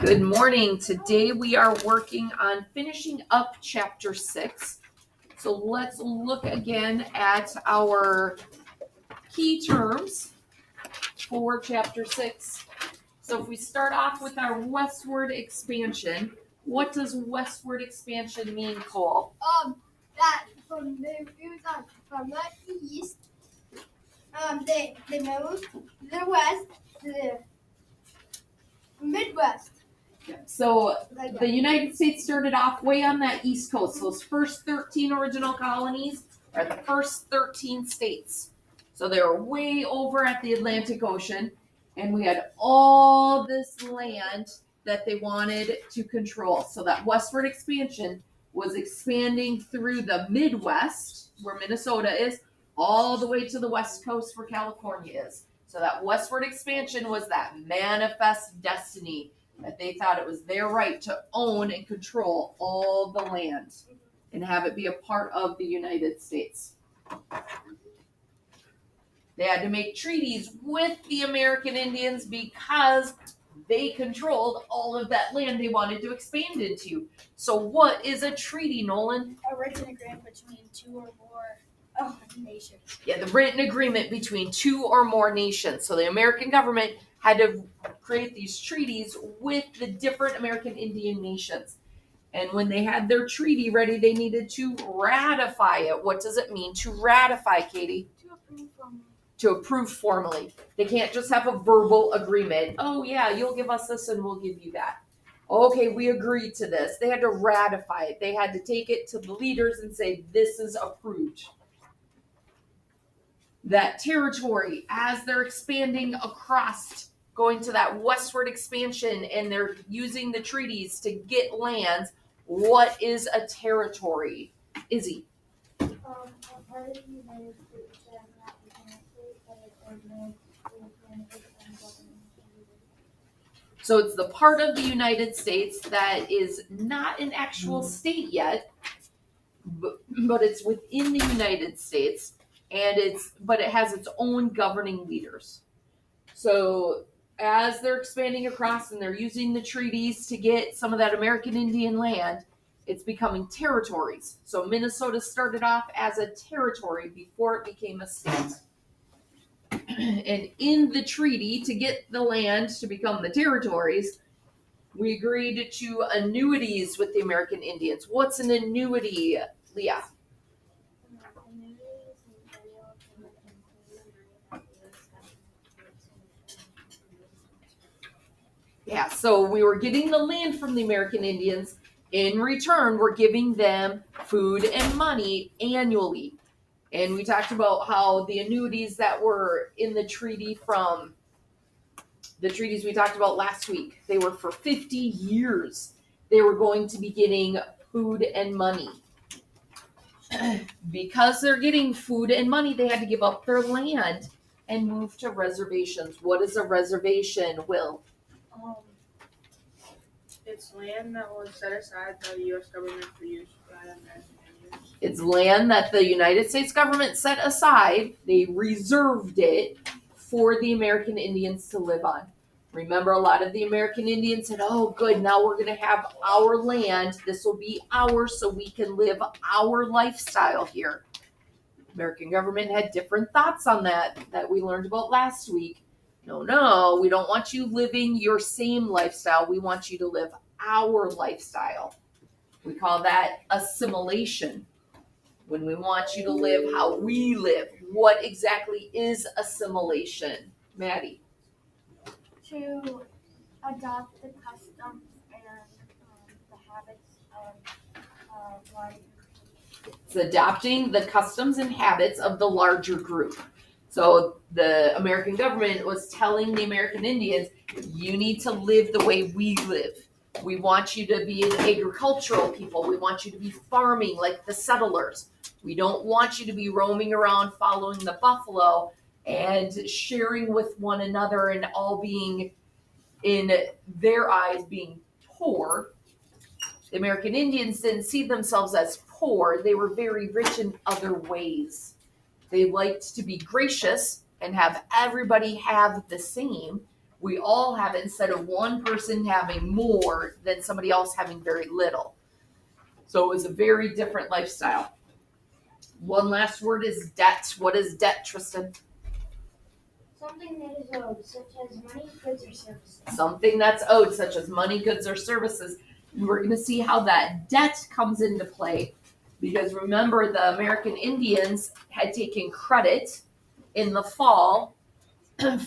Good morning. Today we are working on finishing up chapter 6. So let's look again at our key terms for chapter 6. So if we start off with our westward expansion, what does westward expansion mean, Cole? That from the east, they moved to the west, to the Midwest. So the United States started off way on that east coast. Those first 13 original colonies are the first 13 states. So they were way over at the Atlantic Ocean, and we had all this land that they wanted to control. So that westward expansion was expanding through the Midwest, where Minnesota is, all the way to the west coast where California is. So that westward expansion was that manifest destiny that they thought it was their right to own and control all the land and have it be a part of the United States. They had to make treaties with the American Indians because they controlled all of that land they wanted to expand into. So what is a treaty, Nolan? A written agreement between two or more nations. Yeah, the written agreement between two or more nations. So the American government had to create these treaties with the different American Indian nations. And when they had their treaty ready, they needed to ratify it. What does it mean to ratify, Katie? To approve formally. They can't just have a verbal agreement. Oh yeah, you'll give us this and we'll give you that. Okay, we agreed to this. They had to ratify it. They had to take it to the leaders and say, this is approved. That territory, as they're expanding across, going to that westward expansion, and they're using the treaties to get lands, what is a territory? Izzy? A part of the United States that has not become a state, but is organized within its own government. So it's the part of the United States that is not an actual state yet, but it's within the United States, but it has its own governing leaders. So as they're expanding across and they're using the treaties to get some of that American Indian land, it's becoming territories. So Minnesota started off as a territory before it became a state. And in the treaty, to get the land to become the territories, we agreed to annuities with the American Indians. What's an annuity, Leah? Yeah, so we were getting the land from the American Indians. In return, we're giving them food and money annually. And we talked about how the annuities that were in the treaty from the treaties we talked about last week, they were for 50 years. They were going to be getting food and money. Because they're getting food and money, they had to give up their land and move to reservations. What is a reservation, Will? It's land that was set aside by the U.S. government for use by American Indians. It's land that the United States government set aside. They reserved it for the American Indians to live on. Remember, a lot of the American Indians said, oh, good, now we're going to have our land. This will be ours so we can live our lifestyle here. American government had different thoughts on that we learned about last week. No, we don't want you living your same lifestyle. We want you to live our lifestyle. We call that assimilation. When we want you to live how we live. What exactly is assimilation? Maddie? To adopt the customs and the habits of life. It's adopting the customs and habits of the larger group. So the American government was telling the American Indians, you need to live the way we live. We want you to be an agricultural people. We want you to be farming like the settlers. We don't want you to be roaming around following the buffalo and sharing with one another and all being, in their eyes, being poor. The American Indians didn't see themselves as poor. They were very rich in other ways. They liked to be gracious and have everybody have the same, We all have it instead of one person having more than somebody else having very little. So it was a very different lifestyle. One last word is debt. What is debt, Tristan? Something that is owed, such as money, goods, or services. Something that's owed, such as money, goods, or services. And we're going to see how that debt comes into play. Because remember, the American Indians had taken credit in the fall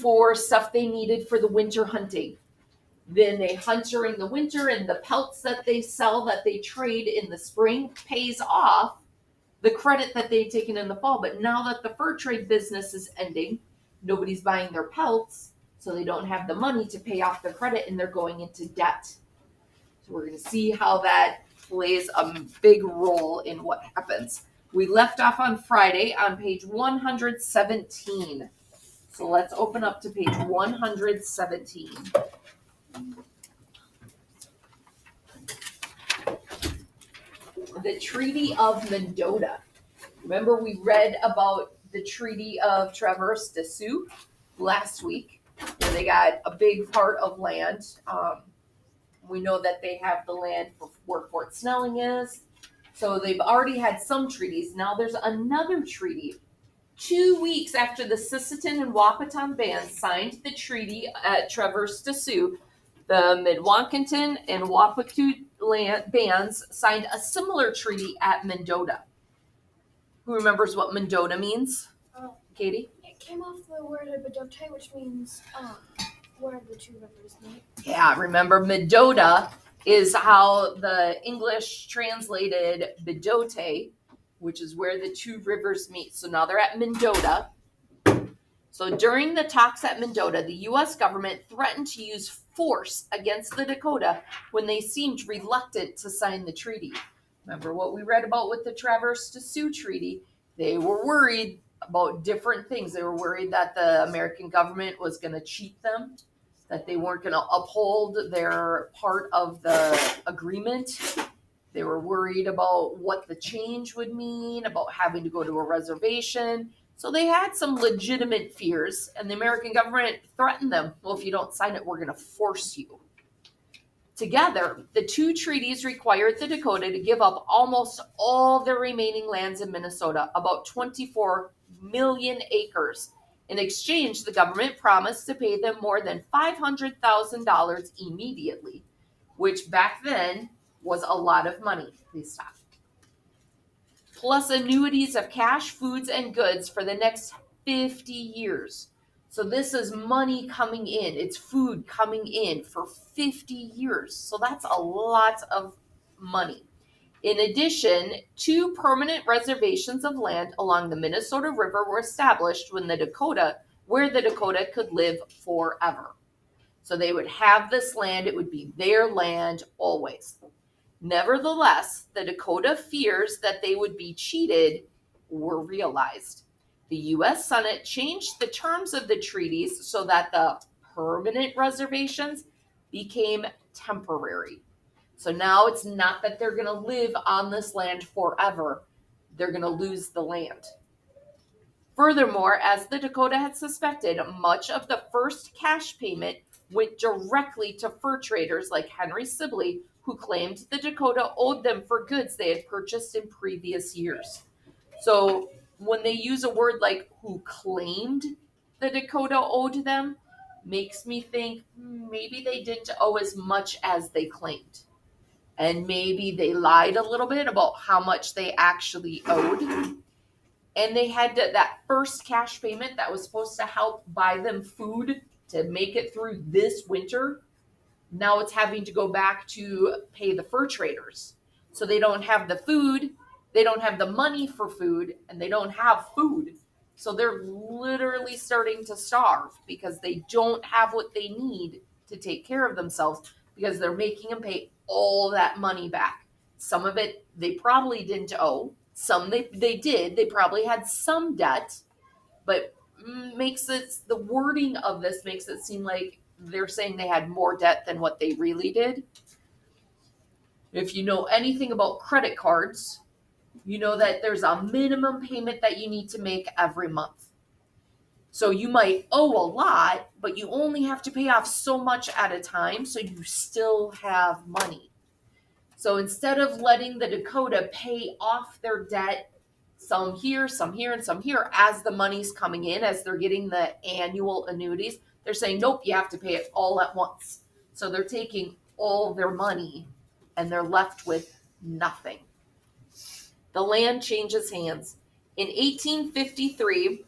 for stuff they needed for the winter hunting. Then they hunt during the winter, and the pelts that they sell, that they trade in the spring, pays off the credit that they'd taken in the fall. But now that the fur trade business is ending, nobody's buying their pelts, so they don't have the money to pay off the credit, and they're going into debt. So we're going to see how that plays a big role in what happens. We left off on Friday on page 117. So let's open up to page 117. The Treaty of Mendota. Remember, we read about the Treaty of Traverse des Sioux last week, where they got a big part of land. We know that they have the land where Fort Snelling is. So they've already had some treaties. Now there's another treaty. 2 weeks after the Sisseton and Wahpeton bands signed the treaty at Traverse des Sioux, the Mdewakanton and Wapatu bands signed a similar treaty at Mendota. Who remembers what Mendota means? Katie? It came off the word Bedote, which means where the two rivers meet. Yeah, remember Mendota is how the English translated Bedote, which is where the two rivers meet. So now they're at Mendota. So during the talks at Mendota, the U.S. government threatened to use force against the Dakota when they seemed reluctant to sign the treaty. Remember what we read about with the Traverse des Sioux Treaty? They were worried about different things. They were worried that the American government was going to cheat them, that they weren't going to uphold their part of the agreement. They were worried about what the change would mean, about having to go to a reservation. So they had some legitimate fears, and the American government threatened them. Well, if you don't sign it, we're going to force you. Together, the two treaties required the Dakota to give up almost all their remaining lands in Minnesota, about 24 million acres. In exchange, the government promised to pay them more than $500,000 immediately, which back then was a lot of money. Please stop. Plus annuities of cash, foods, and goods for the next 50 years. So this is money coming in. It's food coming in for 50 years. So that's a lot of money. In addition, 2 permanent reservations of land along the Minnesota River were established where the Dakota could live forever. So they would have this land. It would be their land always. Nevertheless, the Dakota fears that they would be cheated were realized. The U.S. Senate changed the terms of the treaties so that the permanent reservations became temporary. So now it's not that they're going to live on this land forever. They're going to lose the land. Furthermore, as the Dakota had suspected, much of the first cash payment went directly to fur traders like Henry Sibley, who claimed the Dakota owed them for goods they had purchased in previous years. So when they use a word like who claimed the Dakota owed them, makes me think maybe they didn't owe as much as they claimed. And maybe they lied a little bit about how much they actually owed. And they had that first cash payment that was supposed to help buy them food to make it through this winter. Now it's having to go back to pay the fur traders. So they don't have the food, they don't have the money for food, and they don't have food. So they're literally starting to starve because they don't have what they need to take care of themselves because they're making them pay all that money back. Some of it they probably didn't owe. Some they did. They probably had some debt, but the wording of this makes it seem like they're saying they had more debt than what they really did. If you know anything about credit cards, you know that there's a minimum payment that you need to make every month. So you might owe a lot, but you only have to pay off so much at a time, so you still have money. So instead of letting the Dakota pay off their debt, some here, and some here, as the money's coming in, as they're getting the annual annuities, they're saying, nope, you have to pay it all at once. So they're taking all their money and they're left with nothing. The land changes hands. In 1853,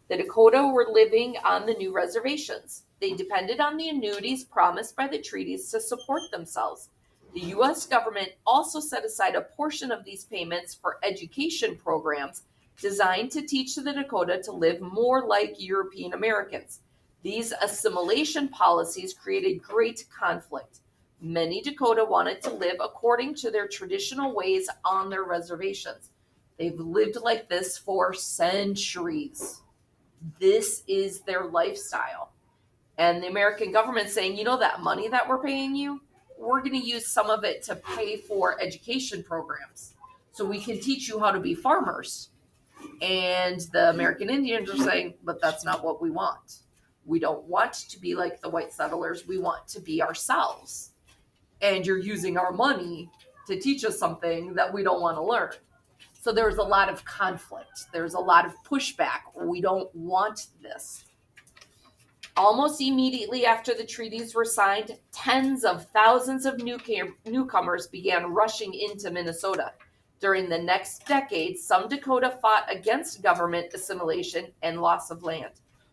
the Dakota were living on the new reservations. They depended on the annuities promised by the treaties to support themselves. The U.S. government also set aside a portion of these payments for education programs designed to teach the Dakota to live more like European Americans. These assimilation policies created great conflict. Many Dakota wanted to live according to their traditional ways on their reservations. They've lived like this for centuries. This is their lifestyle. And the American government saying, you know, that money that we're paying you, we're going to use some of it to pay for education programs so we can teach you how to be farmers. And the American Indians are saying, but that's not what we want. We don't want to be like the white settlers. We want to be ourselves. And you're using our money to teach us something that we don't want to learn. So there's a lot of conflict. There's a lot of pushback. We don't want this. Almost immediately after the treaties were signed, tens of thousands of newcomers began rushing into Minnesota. During the next decade, some Dakota fought against government assimilation and loss of land.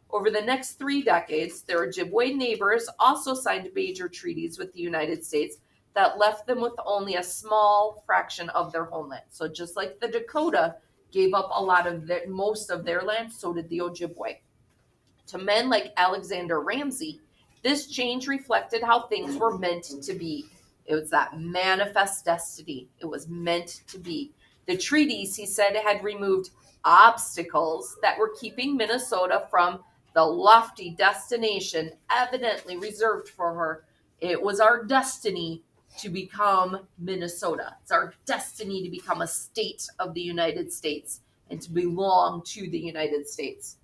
Over the next 3 decades, their Ojibwe neighbors also signed major treaties with the United States that left them with only a small fraction of their homeland. So just like the Dakota gave up a lot of most of their land, so did the Ojibwe. To men like Alexander Ramsey, this change reflected how things were meant to be. It was that manifest destiny. It was meant to be. The treaties, he said, had removed obstacles that were keeping Minnesota from the lofty destination evidently reserved for her. It was our destiny to become Minnesota. It's our destiny to become a state of the United States and to belong to the United States.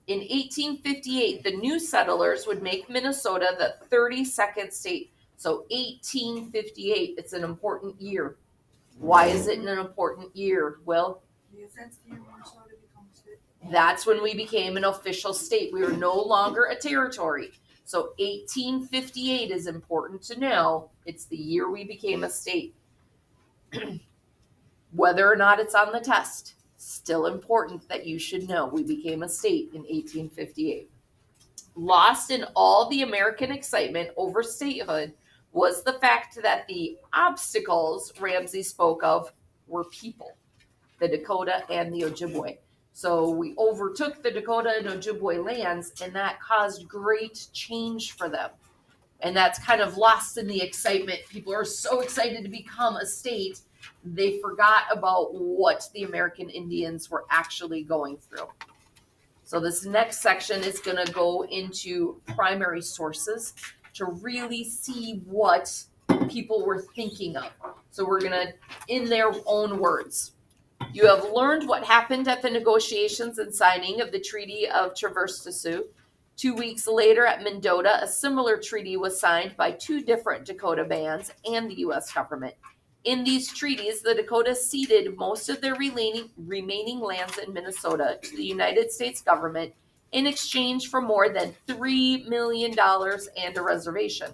In 1858, the new settlers would make Minnesota the 32nd state. So 1858, it's an important year. Why is it an important year, Will? Because that's the year Minnesota becomes it. That's when we became an official state. We were no longer a territory. So 1858 is important to know. It's the year we became a state. Whether or not it's on the test, still important that you should know we became a state in 1858. Lost in all the American excitement over statehood was the fact that the obstacles Ramsey spoke of were people, the Dakota and the Ojibwe. So we overtook the Dakota and Ojibwe lands, and that caused great change for them. And that's kind of lost in the excitement. People are so excited to become a state, they forgot about what the American Indians were actually going through. So this next section is going to go into primary sources to really see what people were thinking of. So we're going to, in their own words, you have learned what happened at the negotiations and signing of the Treaty of Traverse des Sioux. 2 weeks later at Mendota, a similar treaty was signed by 2 different Dakota bands and the U.S. government. In these treaties, the Dakota ceded most of their remaining lands in Minnesota to the United States government in exchange for more than $3 million and a reservation.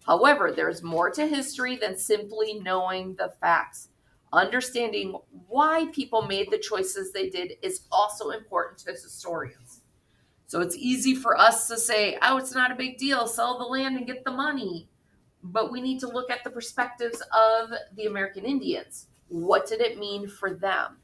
However, there's more to history than simply knowing the facts. Understanding why people made the choices they did is also important to historians. So it's easy for us to say, oh, it's not a big deal, sell the land and get the money. But we need to look at the perspectives of the American Indians. What did it mean for them?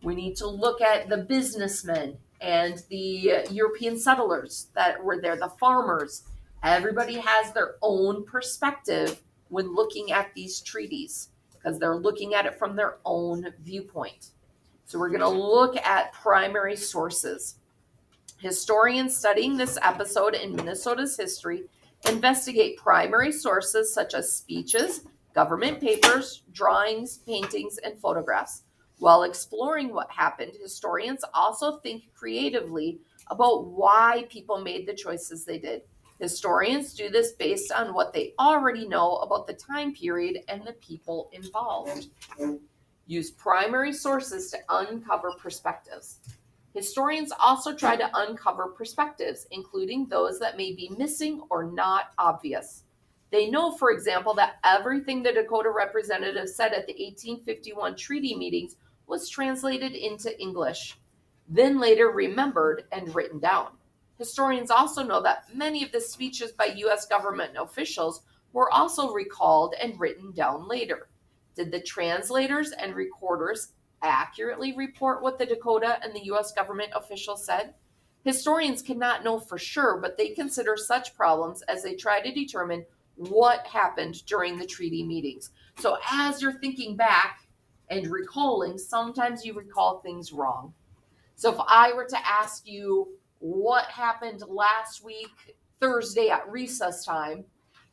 We need to look at the businessmen and the European settlers that were there, the farmers. Everybody has their own perspective when looking at these treaties because they're looking at it from their own viewpoint. So we're going to look at primary sources. Historians studying this episode in Minnesota's history investigate primary sources such as speeches, government papers, drawings, paintings, and photographs. While exploring what happened, historians also think creatively about why people made the choices they did. Historians do this based on what they already know about the time period and the people involved. Use primary sources to uncover perspectives. Historians also try to uncover perspectives, including those that may be missing or not obvious. They know, for example, that everything the Dakota representative said at the 1851 treaty meetings was translated into English, then later remembered and written down. Historians also know that many of the speeches by U.S. government officials were also recalled and written down later. Did the translators and recorders accurately report what the Dakota and the U.S. government officials said? Historians cannot know for sure, but they consider such problems as they try to determine what happened during the treaty meetings. So as you're thinking back and recalling, sometimes you recall things wrong. So if I were to ask you what happened last week, Thursday at recess time,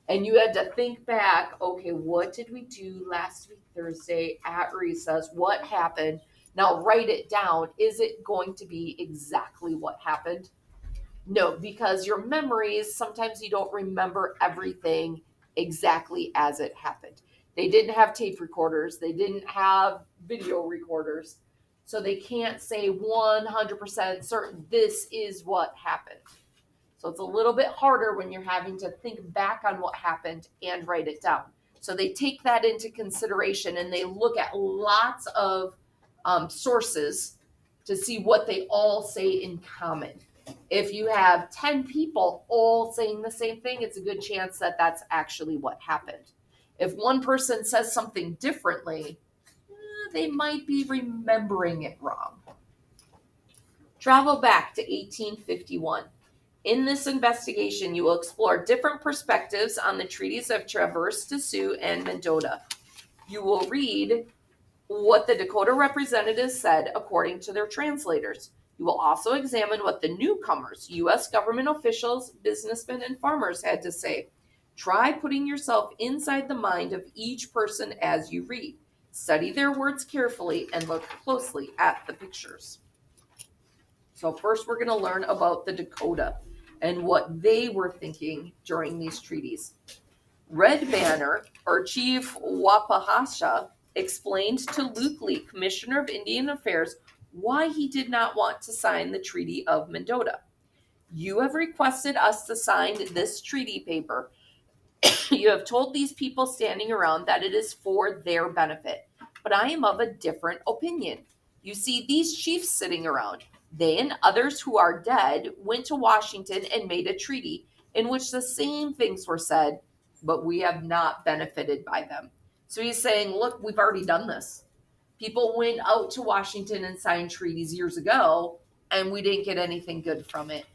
and you had to think back, okay, what did we do last week, Thursday at recess? What happened? Now write it down. Is it going to be exactly what happened? No, because your memories, sometimes you don't remember everything exactly as it happened. They didn't have tape recorders, they didn't have video recorders, so they can't say 100% certain this is what happened. So it's a little bit harder when you're having to think back on what happened and write it down. So they take that into consideration and they look at lots of sources to see what they all say in common. If you have 10 people all saying the same thing, it's a good chance that that's actually what happened. If one person says something differently, they might be remembering it wrong. Travel back to 1851. In this investigation, you will explore different perspectives on the treaties of Traverse des Sioux and Mendota. You will read what the Dakota representatives said according to their translators. You will also examine what the newcomers, U.S. government officials, businessmen, and farmers had to say. Try putting yourself inside the mind of each person as you read. Study their words carefully and look closely at the pictures. So first we're going to learn about the Dakota and what they were thinking during these treaties. Red Banner, or Chief Wapahasha, explained to Luke Lee, Commissioner of Indian Affairs, why he did not want to sign the Treaty of Mendota. You have requested us to sign this treaty paper. You have told these people standing around that it is for their benefit, but I am of a different opinion. You see these chiefs sitting around. They and others who are dead went to Washington and made a treaty in which the same things were said, but we have not benefited by them. So he's saying, look, we've already done this. People went out to Washington and signed treaties years ago, and we didn't get anything good from it.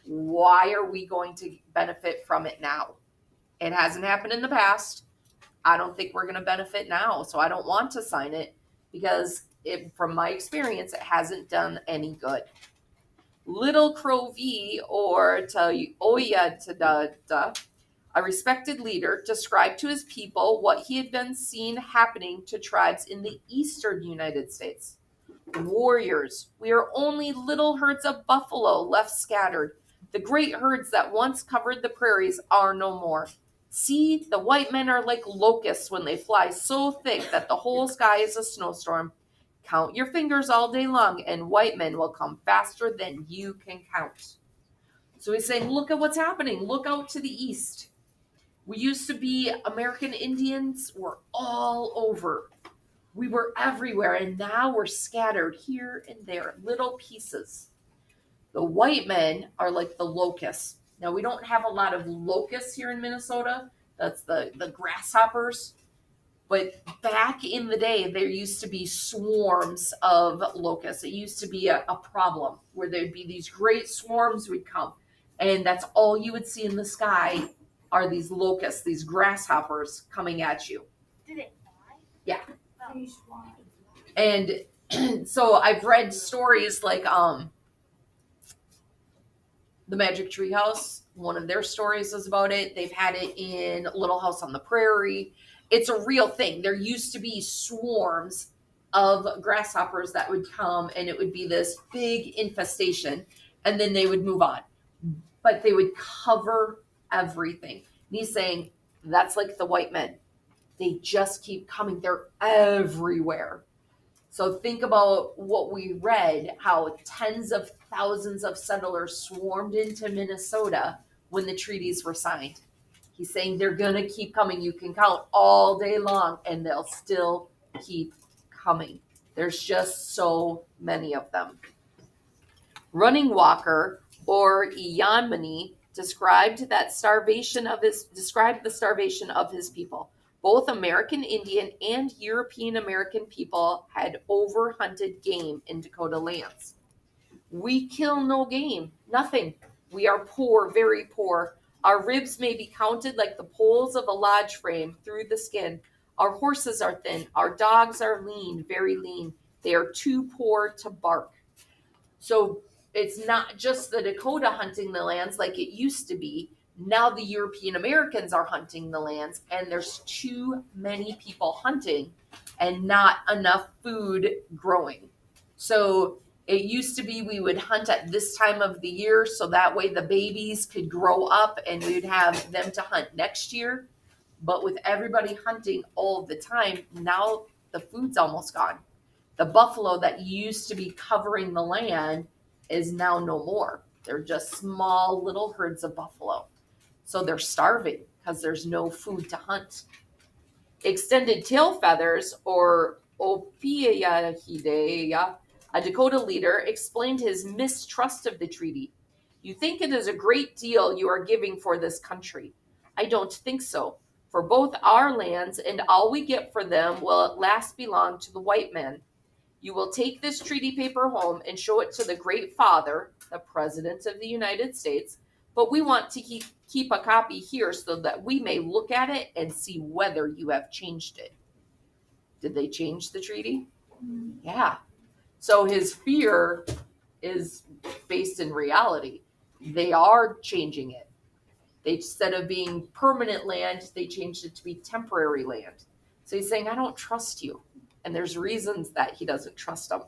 Why are we going to benefit from it now? It hasn't happened in the past. I don't think we're going to benefit now, so I don't want to sign it because from my experience, it hasn't done any good. Little Crow V, or Oya Tadada, a respected leader, described to his people what he had been seen happening to tribes in the eastern United States. Warriors, we are only little herds of buffalo left scattered. The great herds that once covered the prairies are no more. See, the white men are like locusts when they fly so thick that the whole sky is a snowstorm. Count your fingers all day long, and white men will come faster than you can count. So he's saying, look at what's happening. Look out to the east. We used to be American Indians. We're all over. We were everywhere, and now we're scattered here and there, little pieces. The white men are like the locusts. Now, we don't have a lot of locusts here in Minnesota. That's the grasshoppers. But back in the day, there used to be swarms of locusts. It used to be a problem where there'd be these great swarms would come. And that's all you would see in the sky are these locusts, these grasshoppers coming at you. Do they fly? Yeah. Oh. And so I've read stories like The Magic Tree House. One of their stories is about it. They've had it in Little House on the Prairie. It's a real thing. There used to be swarms of grasshoppers that would come, and it would be this big infestation. and then they would move on. But they would cover everything. And he's saying that's like the white men. They just keep coming. They're everywhere. So think about what we read, how tens of thousands of settlers swarmed into Minnesota when the treaties were signed. He's saying they're going to keep coming. You can count all day long and they'll still keep coming. There's just so many of them. Running Walker, or Iyanmani, described the starvation of his people. Both American Indian and European American people had overhunted game in Dakota lands. We kill no game, nothing. We are poor, very poor. Our ribs may be counted like the poles of a lodge frame through the skin. Our horses are thin. Our dogs are lean, very lean. They are too poor to bark. So it's not just the Dakota hunting the lands like it used to be. Now the European Americans are hunting the lands, and there's too many people hunting and not enough food growing. So it used to be we would hunt at this time of the year so that way the babies could grow up and we would have them to hunt next year. But with everybody hunting all the time, now the food's almost gone. The buffalo that used to be covering the land is now no more. They're just small little herds of buffalo. So they're starving because there's no food to hunt. Extended tail feathers, or Opiahideya, a Dakota leader, explained his mistrust of the treaty. You think it is a great deal you are giving for this country. I don't think so. For both our lands and all we get for them will at last belong to the white men. You will take this treaty paper home and show it to the Great Father, the President of the United States, but we want to keep a copy here so that we may look at it and see whether you have changed it. Did they change the treaty? Yeah. So his fear is based in reality. They are changing it. Instead of being permanent land, they changed it to be temporary land. So he's saying, I don't trust you. And there's reasons that he doesn't trust them.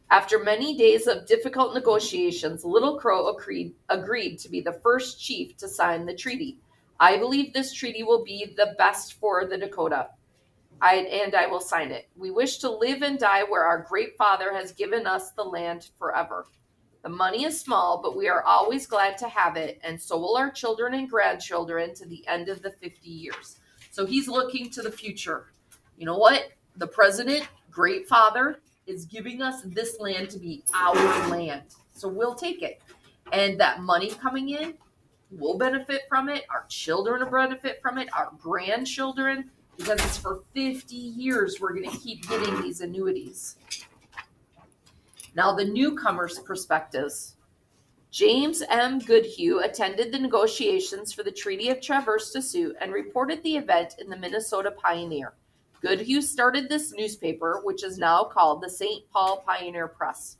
After many days of difficult negotiations, Little Crow agreed to be the first chief to sign the treaty. I believe this treaty will be the best for the Dakota, and I will sign it. We wish to live and die where our great father has given us the land forever. The money is small, but we are always glad to have it, and so will our children and grandchildren to the end of the 50 years. So he's looking to the future. You know what? The president, great father, is giving us this land to be our land. So we'll take it. And that money coming in, we'll benefit from it. Our children will benefit from it. Our grandchildren, because it's for 50 years we're going to keep getting these annuities. Now the newcomers' perspectives. James M. Goodhue attended the negotiations for the Treaty of Traverse des Sioux and reported the event in the Minnesota Pioneer. Goodhue started this newspaper, which is now called the St. Paul Pioneer Press.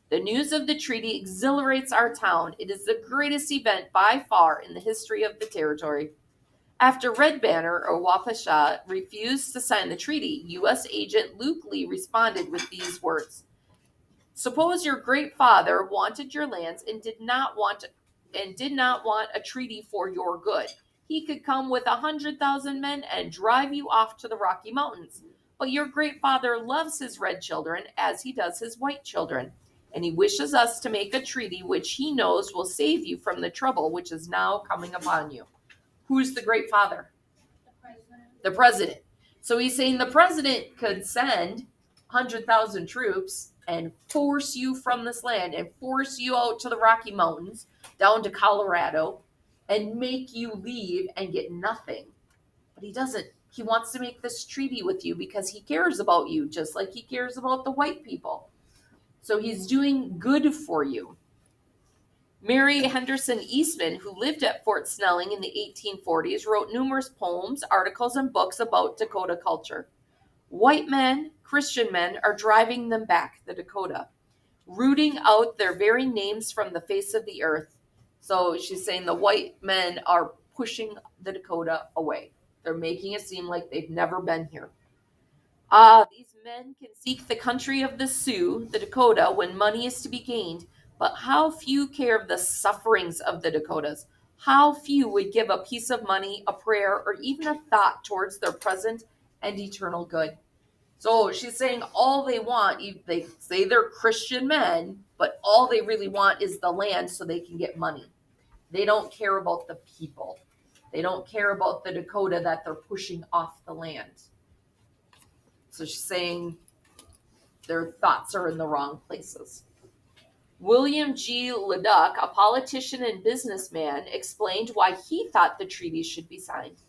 The news of the treaty exhilarates our town. It is the greatest event by far in the history of the territory. After Red Banner, or Waukesha, refused to sign the treaty, U.S. agent Luke Lee responded with these words. Suppose your great father wanted your lands and did not want a treaty for your good. He could come with 100,000 men and drive you off to the Rocky Mountains. But your great father loves his red children as he does his white children, and he wishes us to make a treaty which he knows will save you from the trouble which is now coming upon you. Who's the great father? The president. So he's saying the president could send 100,000 troops and force you from this land and force you out to the Rocky Mountains, down to Colorado, and make you leave and get nothing. But he doesn't. He wants to make this treaty with you because he cares about you, just like he cares about the white people. So he's doing good for you. Mary Henderson Eastman, who lived at Fort Snelling in the 1840s, wrote numerous poems, articles, and books about Dakota culture. White men, Christian men, are driving them back, the Dakota, rooting out their very names from the face of the earth. So she's saying the white men are pushing the Dakota away. They're making it seem like they've never been here. These men can seek the country of the Sioux, the Dakota, when money is to be gained, But how few care of the sufferings of the Dakotas. How few would give a piece of money, a prayer, or even a thought towards their present and eternal good. So she's saying all they want, they say they're Christian men, but all they really want is the land so they can get money. They don't care about the people. They don't care about the Dakota that they're pushing off the land. So she's saying their thoughts are in the wrong places. William G. Leduc, a politician and businessman, explained why he thought the treaties should be signed.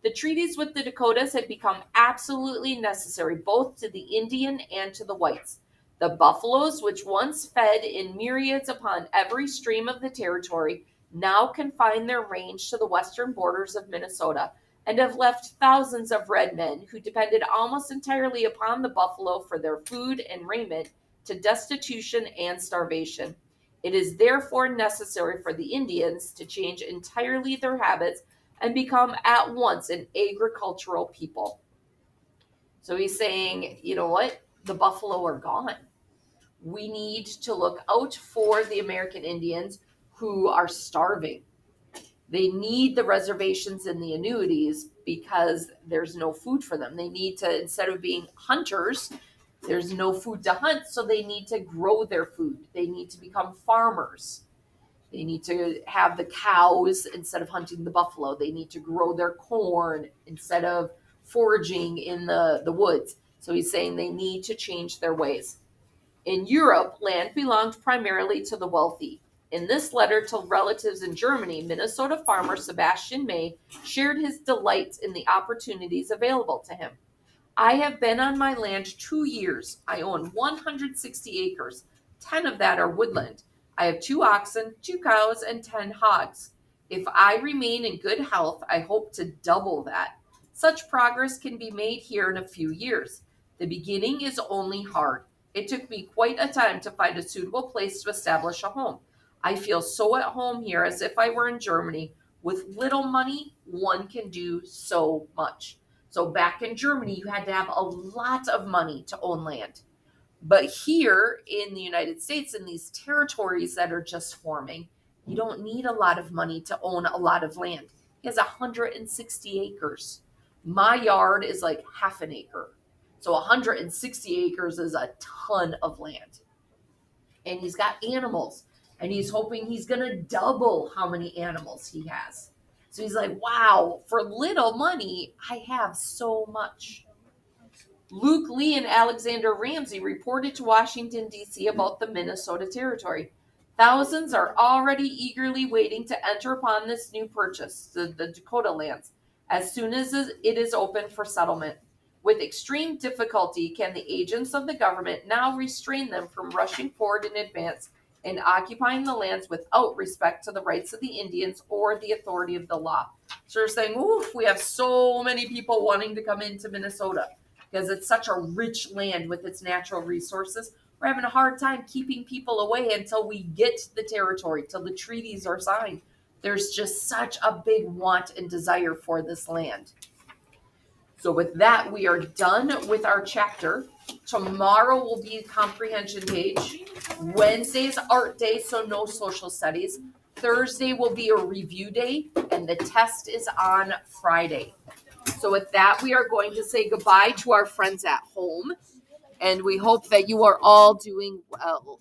The treaties with the Dakotas had become absolutely necessary both to the Indian and to the whites. The buffaloes, which once fed in myriads upon every stream of the territory, now confine their range to the western borders of Minnesota and have left thousands of red men who depended almost entirely upon the buffalo for their food and raiment to destitution and starvation. It is therefore necessary for the Indians to change entirely their habits and become at once an agricultural people. So he's saying, you know what? The buffalo are gone. We need to look out for the American Indians who are starving. They need the reservations and the annuities because there's no food for them. They need to, instead of being hunters, there's no food to hunt, so they need to grow their food. They need to become farmers. They need to have the cows instead of hunting the buffalo. They need to grow their corn instead of foraging in the woods. So he's saying they need to change their ways. In Europe, land belonged primarily to the wealthy. In this letter to relatives in Germany, Minnesota farmer Sebastian May shared his delight in the opportunities available to him. I have been on my land 2 years. I own 160 acres. 10 of that are woodland. I have 2 oxen, 2 cows, and 10 hogs. If I remain in good health, I hope to double that. Such progress can be made here in a few years. The beginning is only hard. It took me quite a time to find a suitable place to establish a home. I feel so at home here as if I were in Germany. With little money, one can do so much. So back in Germany, you had to have a lot of money to own land. But here in the United States, in these territories that are just forming, you don't need a lot of money to own a lot of land. He has 160 acres. My yard is like half an acre. So 160 acres is a ton of land. And he's got animals. And he's hoping he's going to double how many animals he has. So he's like, wow, for little money, I have so much. Luke Lee and Alexander Ramsey reported to Washington, D.C. about the Minnesota Territory. Thousands are already eagerly waiting to enter upon this new purchase, the Dakota lands, as soon as it is open for settlement. With extreme difficulty can the agents of the government now restrain them from rushing forward in advance and occupying the lands without respect to the rights of the Indians or the authority of the law. So they're saying, oof, we have so many people wanting to come into Minnesota because it's such a rich land with its natural resources. We're having a hard time keeping people away until we get the territory, till the treaties are signed. There's just such a big want and desire for this land. So with that, we are done with our chapter. Tomorrow will be comprehension page. Wednesday's art day, so no social studies. Thursday will be a review day, and the test is on Friday. So with that, we are going to say goodbye to our friends at home, and we hope that you are all doing well.